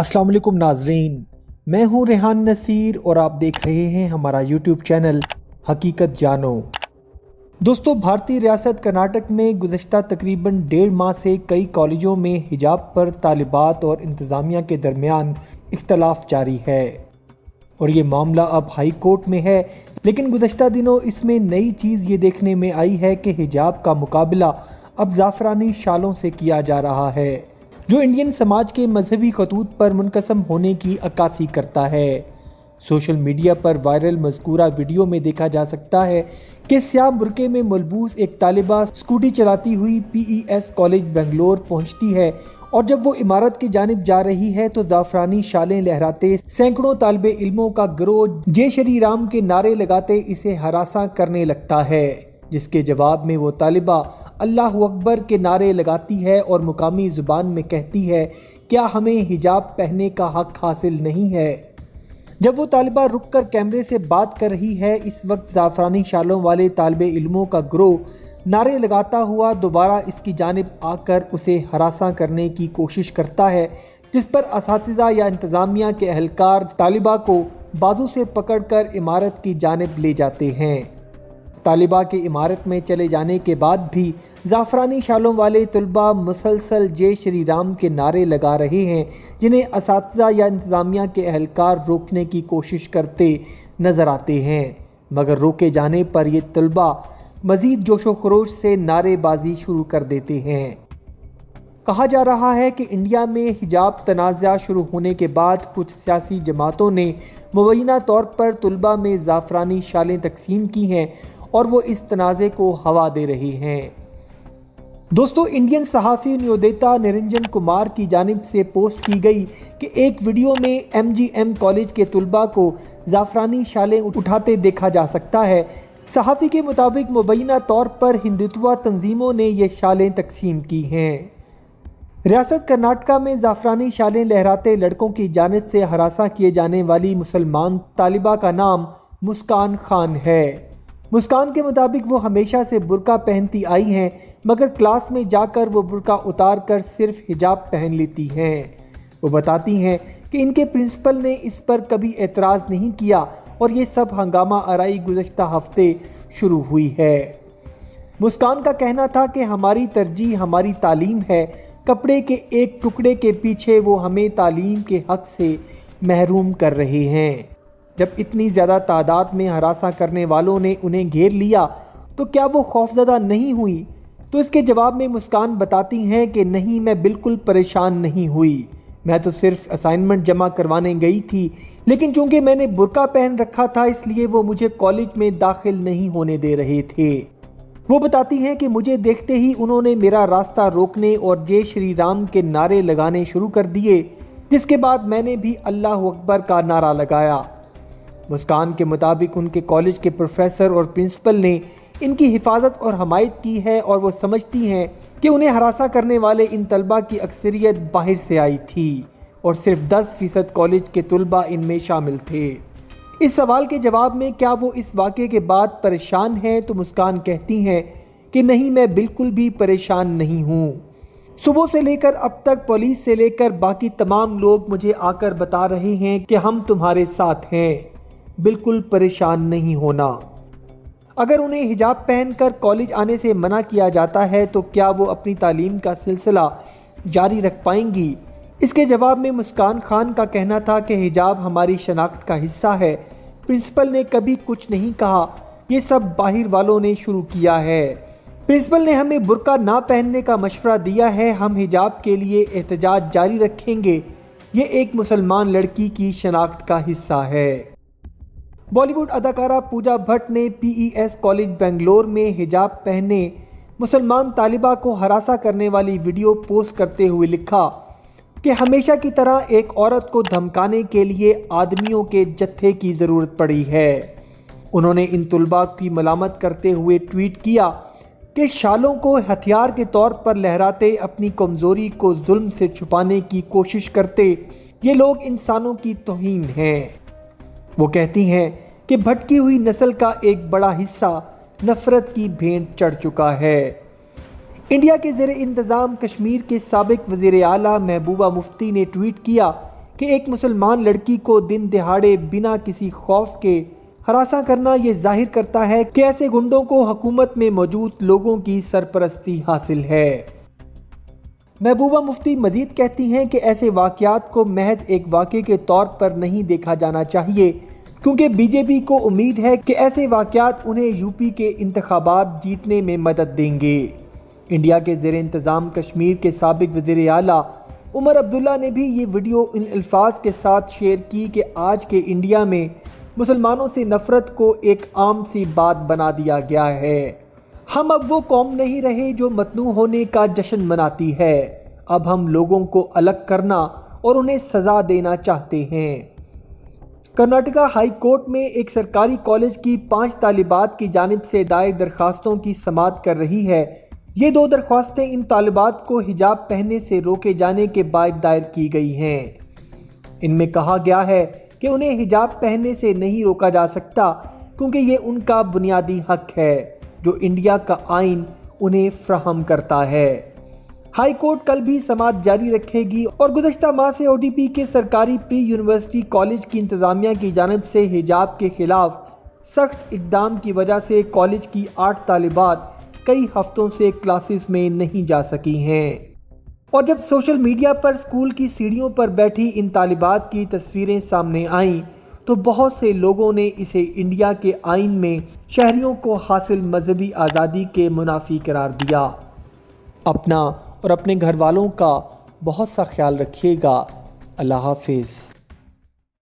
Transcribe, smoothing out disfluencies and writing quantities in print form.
अस्सलाम वालेकुम नाजरीन, मैं हूं रेहान नसीर और आप देख रहे हैं हमारा यूट्यूब चैनल हकीकत जानो। दोस्तों, भारतीय रियासत कर्नाटक में गुज़श्ता तकरीबन 1.5 माह से कई कॉलेजों में हिजाब पर तालिबात और इंतज़ामिया के दरमियान इख्तलाफ जारी है और ये मामला अब हाई कोर्ट में है। लेकिन गुज़श्ता दिनों इसमें नई चीज़ ये देखने में आई है कि हिजाब का मुकाबला अब ज़ाफ़रानी शालों से किया जा रहा है, जो इंडियन समाज के मजहबी खतूत पर मुनक़सम होने की अक्कासी करता है। सोशल मीडिया पर वायरल मज़कूरा वीडियो में देखा जा सकता है कि स्याह बुर्के में मलबूस एक तालिबा स्कूटी चलाती हुई PES कॉलेज बेंगलोर पहुंचती है और जब वो इमारत की जानिब जा रही है तो ज़ाफ़रानी शालें लहराते सैकड़ों तालिबे इल्मों का गिरोह जय श्री राम के नारे लगाते इसे हरासा करने लगता है, जिसके जवाब में वो तालिबा अल्लाह अकबर के नारे लगाती है और मुकामी ज़ुबान में कहती है, क्या हमें हिजाब पहनने का हक़ हासिल नहीं है। जब वो तालिबा रुक कर कैमरे से बात कर रही है, इस वक्त ज़ाफ़रानी शालों वाले तालिबे इल्मों का गिरोह नारे लगाता हुआ दोबारा इसकी जानिब आकर उसे हरासा करने की कोशिश करता है, जिस पर असातिज़ा या इंतज़ामिया के अहलकार तालिबा को बाजू से पकड़कर इमारत की जानिब ले जाते हैं। तालिबा के इमारत में चले जाने के बाद भी ज़ाफ़रानी शालों वाले तलबा मुसलसल जय श्री राम के नारे लगा रहे हैं, जिन्हें असातिज़ा या इंतज़ामिया के अहलकार रोकने की कोशिश करते नज़र आते हैं, मगर रोके जाने पर ये तलबा मज़ीद जोशो खरोश से नारेबाजी शुरू कर देते हैं। कहा जा रहा है कि इंडिया में हिजाब तनाज़ा शुरू होने के बाद कुछ सियासी जमातों ने मुबैना तौर पर तलबा में ज़ाफ़रानी शालें तकसीम की हैं और वो इस तनाज़े को हवा दे रही हैं। दोस्तों, इंडियन सहाफ़ी न्योदेता निरंजन कुमार की जानिब से पोस्ट की गई कि एक वीडियो में MGM कॉलेज के तलबा को ज़ाफ़रानी शालें उठाते देखा जा सकता है। सहाफ़ी के मुताबिक मुबैना तौर पर हिंदुत्व तंजीमों ने ये शालें तकसीम की हैं। रियासत कर्नाटका में ज़ाफ़रानी शालें लहराते लड़कों की जानिब से हरासा किए जाने वाली मुसलमान तालिबा का नाम मुस्कान खान है। मुस्कान के मुताबिक वो हमेशा से बुर्का पहनती आई हैं, मगर क्लास में जाकर वो बुर्का उतार कर सिर्फ हिजाब पहन लेती हैं। वो बताती हैं कि इनके प्रिंसिपल ने इस पर कभी एतराज़ नहीं किया और ये सब हंगामा आराई गुज़श्ता हफ्ते शुरू हुई है। मुस्कान का कहना था कि हमारी तरजीह हमारी तालीम है, कपड़े के एक टुकड़े के पीछे वो हमें तालीम के हक़ से महरूम कर रहे हैं। जब इतनी ज़्यादा तादाद में हरासा करने वालों ने उन्हें घेर लिया तो क्या वो खौफज़दा नहीं हुई? तो इसके जवाब में मुस्कान बताती हैं कि नहीं, मैं बिल्कुल परेशान नहीं हुई, मैं तो सिर्फ असाइनमेंट जमा करवाने गई थी, लेकिन चूँकि मैंने बुर्का पहन रखा था इसलिए वो मुझे कॉलेज में दाखिल नहीं होने दे रहे थे। वो बताती हैं कि मुझे देखते ही उन्होंने मेरा रास्ता रोकने और जय श्री राम के नारे लगाने शुरू कर दिए, जिसके बाद मैंने भी अल्लाह अकबर का नारा लगाया। मुस्कान के मुताबिक उनके कॉलेज के प्रोफेसर और प्रिंसिपल ने इनकी हिफाजत और हमायत की है और वो समझती हैं कि उन्हें हरासा करने वाले इन तलबा की अक्सरियत बाहर से आई थी और सिर्फ 10% कॉलेज के तलबा इनमें शामिल थे। इस सवाल के जवाब में क्या वो इस वाक़े के बाद परेशान हैं, तो मुस्कान कहती हैं कि नहीं, मैं बिल्कुल भी परेशान नहीं हूँ। सुबह से लेकर अब तक पुलिस से लेकर बाकी तमाम लोग मुझे आकर बता रहे हैं कि हम तुम्हारे साथ हैं, बिल्कुल परेशान नहीं होना। अगर उन्हें हिजाब पहनकर कॉलेज आने से मना किया जाता है तो क्या वो अपनी तालीम का सिलसिला जारी रख पाएंगी? इसके जवाब में मुस्कान खान का कहना था कि हिजाब हमारी शनाख्त का हिस्सा है, प्रिंसिपल ने कभी कुछ नहीं कहा, ये सब बाहर वालों ने शुरू किया है। प्रिंसिपल ने हमें बुर्का ना पहनने का मशवरा दिया है, हम हिजाब के लिए एहतजाज जारी रखेंगे, ये एक मुसलमान लड़की की शनाख्त का हिस्सा है। बॉलीवुड अदाकारा पूजा भट्ट ने PES कॉलेज बेंगलोर में हिजाब पहने मुसलमान तालिबा को हरासा करने वाली वीडियो पोस्ट करते हुए लिखा कि हमेशा की तरह एक औरत को धमकाने के लिए आदमियों के जत्थे की ज़रूरत पड़ी है। उन्होंने इन तलबा की मलामत करते हुए ट्वीट किया कि शालों को हथियार के तौर पर लहराते अपनी कमज़ोरी को जुल्म से छुपाने की कोशिश करते ये लोग इंसानों की तौहीन हैं। वो कहती हैं कि भटकी हुई नस्ल का एक बड़ा हिस्सा नफ़रत की भेंट चढ़ चुका है। इंडिया के ज़ेरे इंतज़ाम कश्मीर के साबिक वज़ीर आला महबूबा मुफ्ती ने ट्वीट किया کہ ایک مسلمان لڑکی کو دن دہاڑے بنا کسی خوف کے ہراساں کرنا یہ ظاہر کرتا ہے کہ ایسے گنڈوں کو حکومت میں موجود لوگوں کی سرپرستی حاصل ہے۔ محبوبہ مفتی مزید کہتی ہیں کہ ایسے واقعات کو محض ایک واقعے کے طور پر نہیں دیکھا جانا چاہیے، کیونکہ بی جے پی کو امید ہے کہ ایسے واقعات انہیں یو پی کے انتخابات جیتنے میں مدد دیں گے۔ انڈیا کے زیر انتظام کشمیر کے سابق وزیر اعلیٰ عمر عبداللہ نے بھی یہ ویڈیو ان الفاظ کے ساتھ شیئر کی کہ آج کے انڈیا میں مسلمانوں سے نفرت کو ایک عام سی بات بنا دیا گیا ہے۔ ہم اب وہ قوم نہیں رہے جو متنوع ہونے کا جشن مناتی ہے، اب ہم لوگوں کو الگ کرنا اور انہیں سزا دینا چاہتے ہیں۔ کرناٹکا ہائی کورٹ میں ایک سرکاری کالج کی 5 طالبات کی جانب سے دائر درخواستوں کی سماعت کر رہی ہے۔ یہ 2 درخواستیں ان طالبات کو حجاب پہننے سے روکے جانے کے بعد دائر کی گئی ہیں۔ ان میں کہا گیا ہے کہ انہیں حجاب پہننے سے نہیں روکا جا سکتا کیونکہ یہ ان کا بنیادی حق ہے جو انڈیا کا آئین انہیں فراہم کرتا ہے۔ ہائی کورٹ کل بھی سماعت جاری رکھے گی اور گزشتہ ماہ سے او ڈی پی کے سرکاری پری یونیورسٹی کالج کی انتظامیہ کی جانب سے حجاب کے خلاف سخت اقدام کی وجہ سے کالج کی 8 طالبات کئی ہفتوں سے کلاسز میں نہیں جا سکی ہیں۔ اور جب سوشل میڈیا پر اسکول کی سیڑھیوں پر بیٹھی ان طالبات کی تصویریں سامنے آئیں تو بہت سے لوگوں نے اسے انڈیا کے آئین میں شہریوں کو حاصل مذہبی آزادی کے منافی قرار دیا۔ اپنا اور اپنے گھر والوں کا بہت سا خیال رکھیے گا۔ اللہ حافظ۔